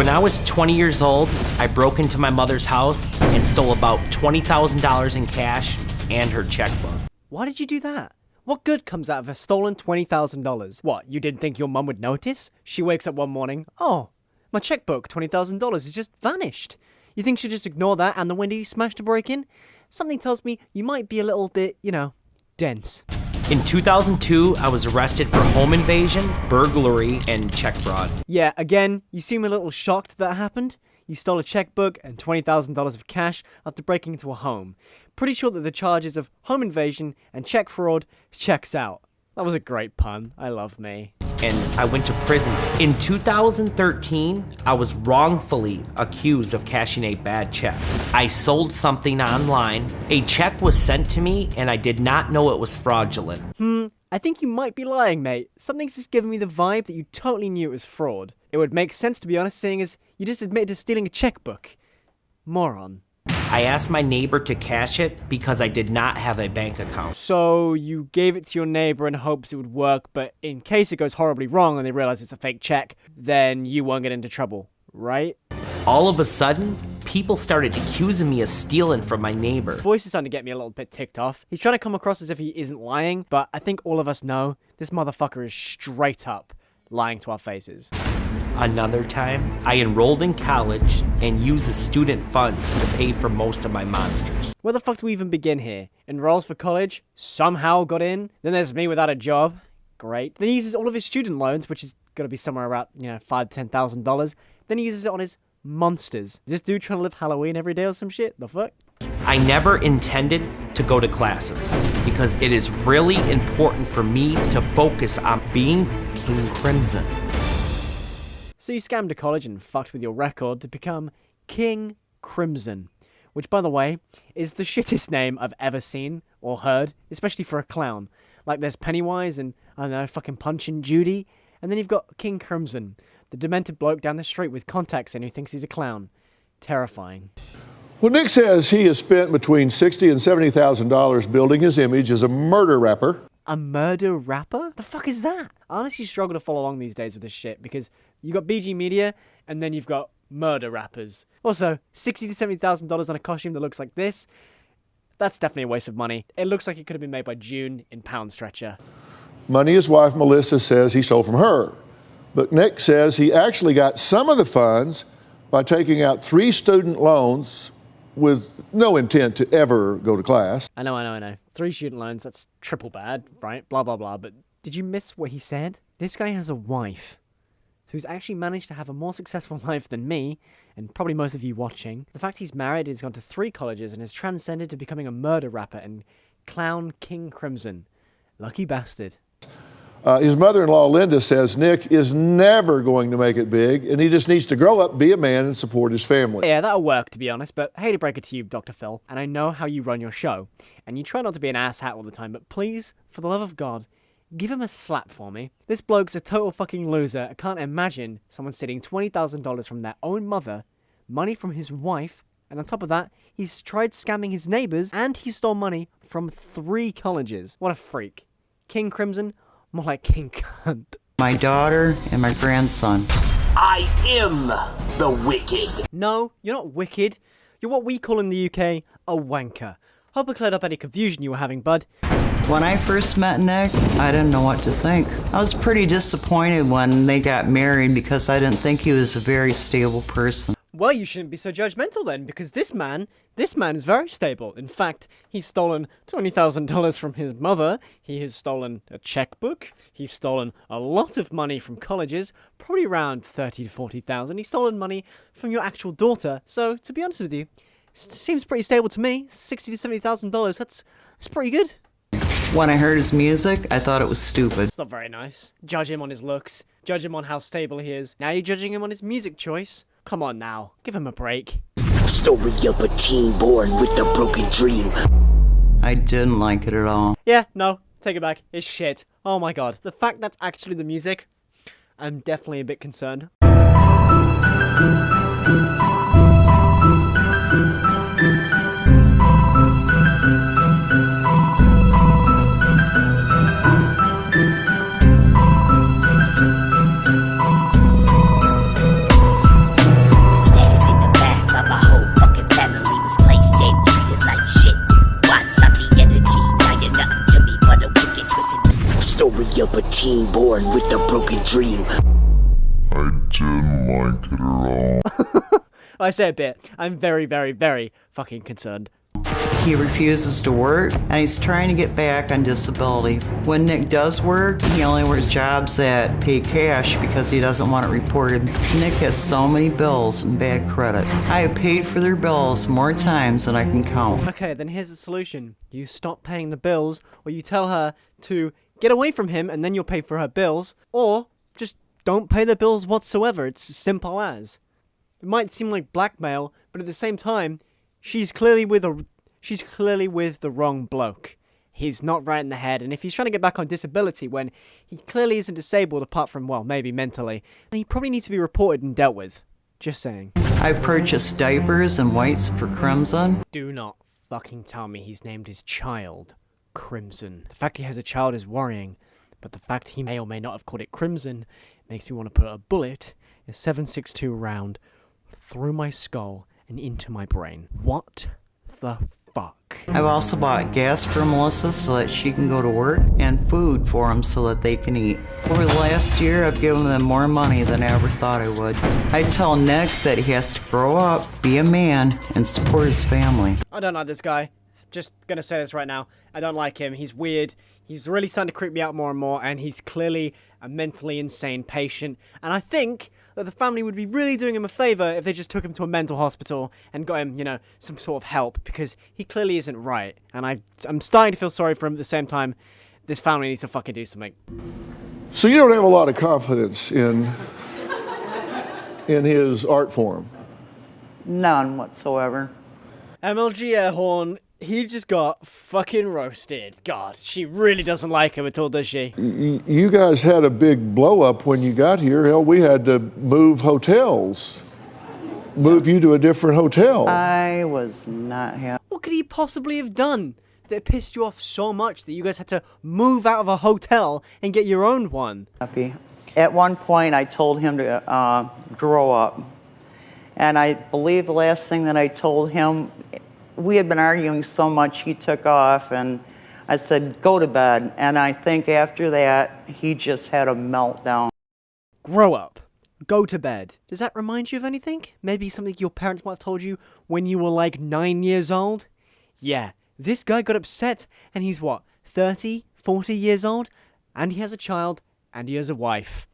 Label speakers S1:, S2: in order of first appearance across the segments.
S1: When I was 20 years old, I broke into my mother's house and stole about $20,000 in cash and her checkbook.
S2: Why did you do that? What good comes out of a stolen $20,000? What, you didn't think your mum would notice? She wakes up one morning, oh, my checkbook, $20,000, has just vanished. You think she'll just ignore that and the window you smashed to break in? Something tells me you might be a little bit, dense.
S1: In 2002, I was arrested for home invasion, burglary, and check fraud.
S2: Yeah, again, you seem a little shocked that happened. You stole a checkbook and $20,000 of cash after breaking into a home. Pretty sure that the charges of home invasion and check fraud checks out. That was a great pun. I love me.
S1: And I went to prison. In 2013, I was wrongfully accused of cashing a bad check. I sold something online. A check was sent to me, and I did not know it was fraudulent.
S2: I think you might be lying, mate. Something's just giving me the vibe that you totally knew it was fraud. It would make sense, to be honest, seeing as you just admitted to stealing a checkbook. Moron.
S1: I asked my neighbor to cash it because I did not have a bank account.
S2: So you gave it to your neighbor in hopes it would work, but in case it goes horribly wrong and they realize it's a fake check, then you won't get into trouble, right?
S1: All of a sudden, people started accusing me of stealing from my neighbor.
S2: Voice is starting to get me a little bit ticked off. He's trying to come across as if he isn't lying, but I think all of us know this motherfucker is straight up lying to our faces.
S1: Another time, I enrolled in college and used the student funds to pay for most of my monsters.
S2: Where the fuck do we even begin here? Enrolls for college, somehow got in, then there's me without a job. Great. Then he uses all of his student loans, which is gonna be somewhere around, $5,000 to $10,000. Then he uses it on his monsters. Is this dude trying to live Halloween every day or some shit? The fuck?
S1: I never intended to go to classes because it is really important for me to focus on being King Krimzon.
S2: So you scammed a college and fucked with your record to become King Krimzon, which, by the way, is the shittest name I've ever seen or heard, especially for a clown. Like, there's Pennywise and, I don't know, fucking Punch and Judy, and then you've got King Krimzon, the demented bloke down the street with contacts in who thinks he's a clown. Terrifying.
S3: Well, Nick says he has spent between $60,000 and $70,000 building his image as a murder rapper.
S2: A murder rapper? The fuck is that? I honestly struggle to follow along these days with this shit because you got BG Media and then you've got murder rappers. Also, $60,000 to $70,000 on a costume that looks like this, that's definitely a waste of money. It looks like it could have been made by June in Pound Stretcher.
S3: Money his wife Melissa says he stole from her. But Nick says he actually got some of the funds by taking out 3 student loans with no intent to ever go to class.
S2: I know. 3 student loans, that's triple bad, right? Blah, blah, blah. But did you miss what he said? This guy has a wife who's actually managed to have a more successful life than me, and probably most of you watching. The fact he's married, he's gone to 3 colleges, and has transcended to becoming a murder rapper and clown King Krimzon. Lucky bastard.
S3: His mother-in-law, Linda, says Nick is never going to make it big, and he just needs to grow up, be a man, and support his family.
S2: Yeah, that'll work, to be honest, but I hate to break it to you, Dr. Phil, and I know how you run your show, and you try not to be an asshat all the time, but please, for the love of God, give him a slap for me. This bloke's a total fucking loser. I can't imagine someone stealing $20,000 from their own mother, money from his wife, and on top of that, he's tried scamming his neighbors, and he stole money from 3 colleges. What a freak. King Krimzon, more like King Cunt.
S4: My daughter and my grandson.
S5: I am the wicked.
S2: No, you're not wicked. You're what we call in the UK a wanker. Hope I cleared up any confusion you were having, bud.
S4: When I first met Nick, I didn't know what to think. I was pretty disappointed when they got married because I didn't think he was a very stable person.
S2: Well, you shouldn't be so judgmental then, because this man is very stable. In fact, he's stolen $20,000 from his mother, he has stolen a checkbook, he's stolen a lot of money from colleges, probably around $30,000 to $40,000. He's stolen money from your actual daughter, so to be honest with you, seems pretty stable to me. $60,000 to $70,000, that's pretty good.
S4: When I heard his music, I thought it was stupid.
S2: It's not very nice. Judge him on his looks, judge him on how stable he is. Now you're judging him on his music choice? Come on now, give him a break.
S5: Story of a teen born with a broken dream.
S4: I didn't like it at all.
S2: Yeah, no, take it back. It's shit. Oh my god. The fact that's actually the music, I'm definitely a bit concerned.
S5: teen born with a broken dream.
S6: I didn't like it at all.
S2: I say a bit. I'm very, very, very fucking concerned.
S4: He refuses to work, and he's trying to get back on disability. When Nick does work, he only works jobs that pay cash because he doesn't want it reported. Nick has so many bills and bad credit. I have paid for their bills more times than I can count.
S2: Okay, then here's the solution. You stop paying the bills, or you tell her to get away from him and then you'll pay for her bills, or just don't pay the bills whatsoever. It's as simple as. It might seem like blackmail, but at the same time, she's clearly with the wrong bloke. He's not right in the head, and if he's trying to get back on disability when he clearly isn't disabled apart from, well, maybe mentally, then he probably needs to be reported and dealt with. Just saying.
S4: I've purchased diapers and whites for Krimzon.
S2: Do not fucking tell me he's named his child Krimzon. The fact he has a child is worrying, but the fact he may or may not have called it Krimzon makes me want to put a bullet, a 7.62 round, through my skull and into my brain. What the fuck?
S4: I've also bought gas for Melissa so that she can go to work, and food for them so that they can eat. Over the last year, I've given them more money than I ever thought I would. I tell Nick that he has to grow up, be a man, and support his family.
S2: I don't like this guy. Just gonna say this right now. I don't like him. He's weird. He's really starting to creep me out more and more, and he's clearly a mentally insane patient. And I think that the family would be really doing him a favor if they just took him to a mental hospital and got him, you know, some sort of help, because he clearly isn't right. And I'm starting to feel sorry for him at the same time. This family needs to fucking do something.
S3: So you don't have a lot of confidence in his art form?
S4: None whatsoever.
S2: MLG Airhorn, he just got fucking roasted. God, she really doesn't like him at all, does she?
S3: You guys had a big blow up when you got here. Hell, we had to move hotels, move you to a different hotel.
S4: I was not happy.
S2: What could he possibly have done that pissed you off so much that you guys had to move out of a hotel and get your own one?
S4: At one point, I told him to grow up. And I believe the last thing that I told him, we had been arguing so much, he took off, and I said, go to bed. And I think after that, he just had a meltdown.
S2: Grow up. Go to bed. Does that remind you of anything? Maybe something your parents might have told you when you were like 9 years old? Yeah, this guy got upset, and he's what, 30, 40 years old? And he has a child, and he has a wife.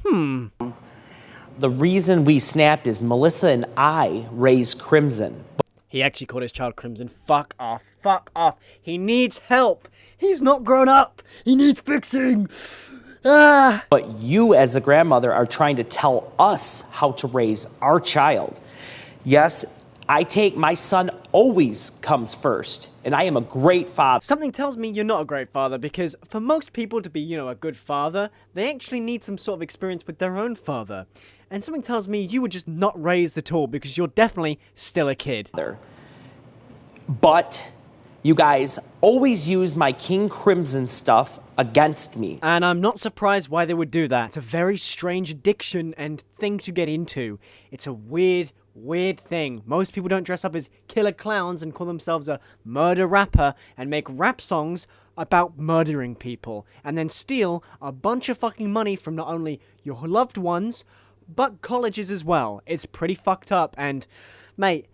S1: The reason we snapped is Melissa and I raised Krimzon.
S2: He actually called his child Krimzon. Fuck off. Fuck off. He needs help. He's not grown up. He needs fixing. Ah.
S1: But you, as a grandmother, are trying to tell us how to raise our child. Yes, my son always comes first, and I am a great father.
S2: Something tells me you're not a great father, because for most people to be, you know, a good father, they actually need some sort of experience with their own father. And something tells me you were just not raised at all, because you're definitely still a kid.
S1: But you guys always use my King Krimzon stuff against me.
S2: And I'm not surprised why they would do that. It's a very strange addiction and thing to get into. It's a weird thing. Most people don't dress up as killer clowns and call themselves a murder rapper and make rap songs about murdering people and then steal a bunch of fucking money from not only your loved ones, but colleges as well. It's pretty fucked up, and mate,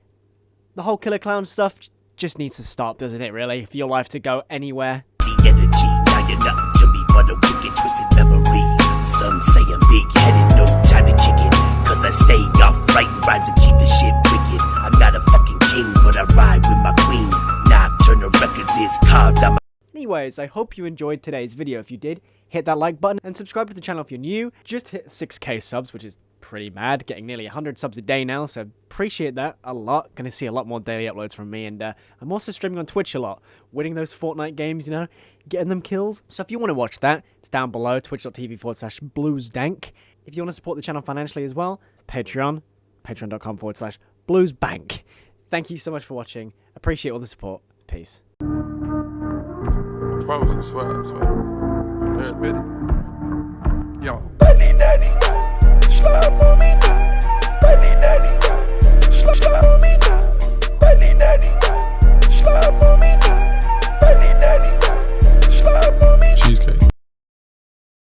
S2: the whole killer clown stuff just needs to stop, doesn't it, really, for your life to go anywhere?
S5: The energy, now you're nothing to me but a wicked, twisted memory. Some say I'm big-headed, no time to kick it, cause I stay off writing rhymes and keep the shit wicked. I'm not a fucking king, but I ride with my queen. Nocturnal Records is carved on my...
S2: Anyways, I hope you enjoyed today's video. If you did, hit that like button and subscribe to the channel if you're new. Just hit 6k subs, which is pretty mad, getting nearly 100 subs a day now, so appreciate that a lot. Gonna see a lot more daily uploads from me, and I'm also streaming on Twitch a lot, winning those Fortnite games, you know, getting them kills. So if you want to watch that, it's down below, twitch.tv/BluesDank. If you want to support the channel financially as well, Patreon, patreon.com/BluesBank. Thank you so much for watching. Appreciate all the support. Peace.
S6: I promise, I swear. Yo.